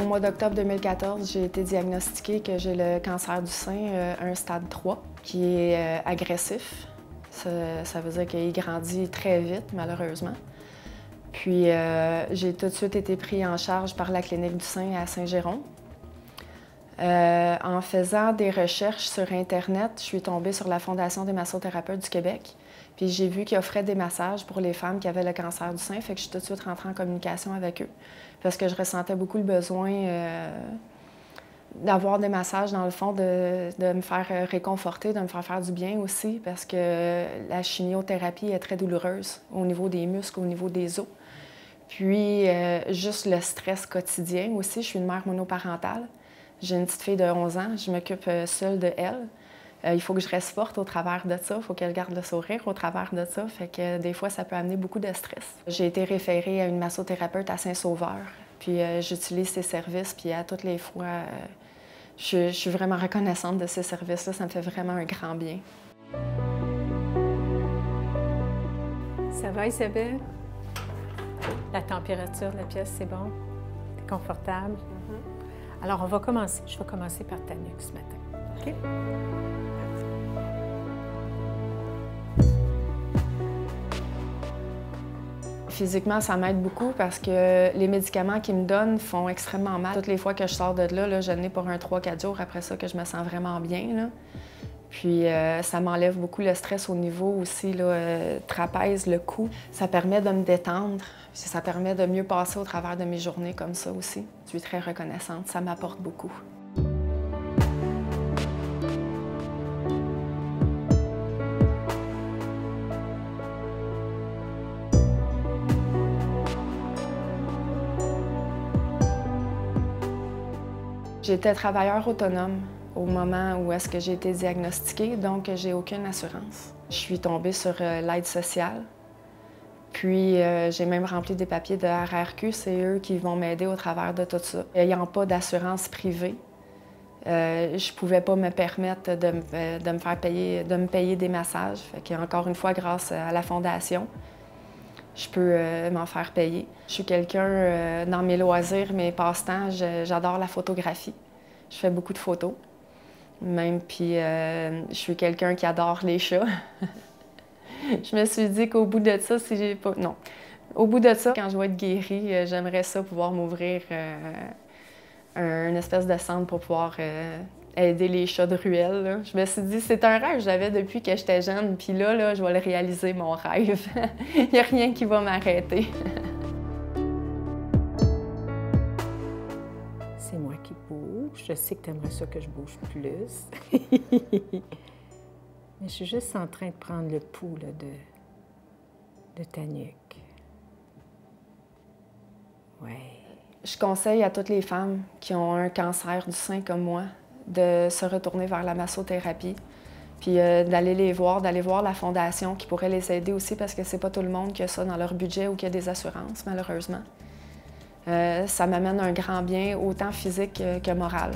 Au mois d'octobre 2014, j'ai été diagnostiquée que j'ai le cancer du sein, un stade 3, qui est agressif. Ça veut dire qu'il grandit très vite, malheureusement. Puis j'ai tout de suite été prise en charge par la clinique du sein à Saint-Géron. En faisant des recherches sur Internet, je suis tombée sur la Fondation des massothérapeutes du Québec. Puis j'ai vu qu'ils offraient des massages pour les femmes qui avaient le cancer du sein, fait que je suis tout de suite rentrée en communication avec eux. Parce que je ressentais beaucoup le besoin d'avoir des massages, dans le fond, de me faire réconforter, de me faire du bien aussi, parce que la chimiothérapie est très douloureuse au niveau des muscles, au niveau des os. Puis juste le stress quotidien aussi. Je suis une mère monoparentale. J'ai une petite fille de 11 ans, je m'occupe seule de elle. Il faut que je reste forte au travers de ça, il faut qu'elle garde le sourire au travers de ça, fait que des fois, ça peut amener beaucoup de stress. J'ai été référée à une massothérapeute à Saint-Sauveur, puis j'utilise ses services, puis à toutes les fois, je suis vraiment reconnaissante de ces services-là, ça me fait vraiment un grand bien. Ça va, Isabelle? La température de la pièce, c'est bon? T'es confortable? Alors, on va commencer. Je vais commencer par ta nuque ce matin. OK? Physiquement, ça m'aide beaucoup parce que les médicaments qu'ils me donnent font extrêmement mal. Toutes les fois que je sors de là, je n'ai pour un 3-4 jours après ça que je me sens vraiment bien, là. Puis ça m'enlève beaucoup le stress au niveau aussi, trapèze, le cou. Ça permet de me détendre, puis ça permet de mieux passer au travers de mes journées comme ça aussi. Je suis très reconnaissante, ça m'apporte beaucoup. J'étais travailleur autonome au moment où est-ce que j'ai été diagnostiquée, donc j'ai aucune assurance. Je suis tombée sur l'aide sociale, puis j'ai même rempli des papiers de RRQ, c'est eux qui vont m'aider au travers de tout ça. N'ayant pas d'assurance privée, je pouvais pas me permettre de me faire payer, de me payer des massages. Fait qu'encore une fois, grâce à la Fondation, je peux m'en faire payer. Je suis quelqu'un, dans mes loisirs, mes passe-temps, j'adore la photographie. Je fais beaucoup de photos. Même, puis je suis quelqu'un qui adore les chats. Je me suis dit qu'au bout de ça, si j'ai pas... Non. Au bout de ça, quand je vais être guérie, j'aimerais ça pouvoir m'ouvrir une espèce de centre pour pouvoir aider les chats de ruelle, là. Je me suis dit, c'est un rêve que j'avais depuis que j'étais jeune, puis là, je vais le réaliser, mon rêve. Il n'y a rien qui va m'arrêter. C'est moi qui bouge. Je sais que tu aimerais ça que je bouge plus. Mais je suis juste en train de prendre le pouls là, de ta nuque. Ouais. Je conseille à toutes les femmes qui ont un cancer du sein comme moi de se retourner vers la massothérapie, puis d'aller les voir, d'aller voir la Fondation qui pourrait les aider aussi parce que c'est pas tout le monde qui a ça dans leur budget ou qui a des assurances, malheureusement. Ça m'amène un grand bien, autant physique que moral.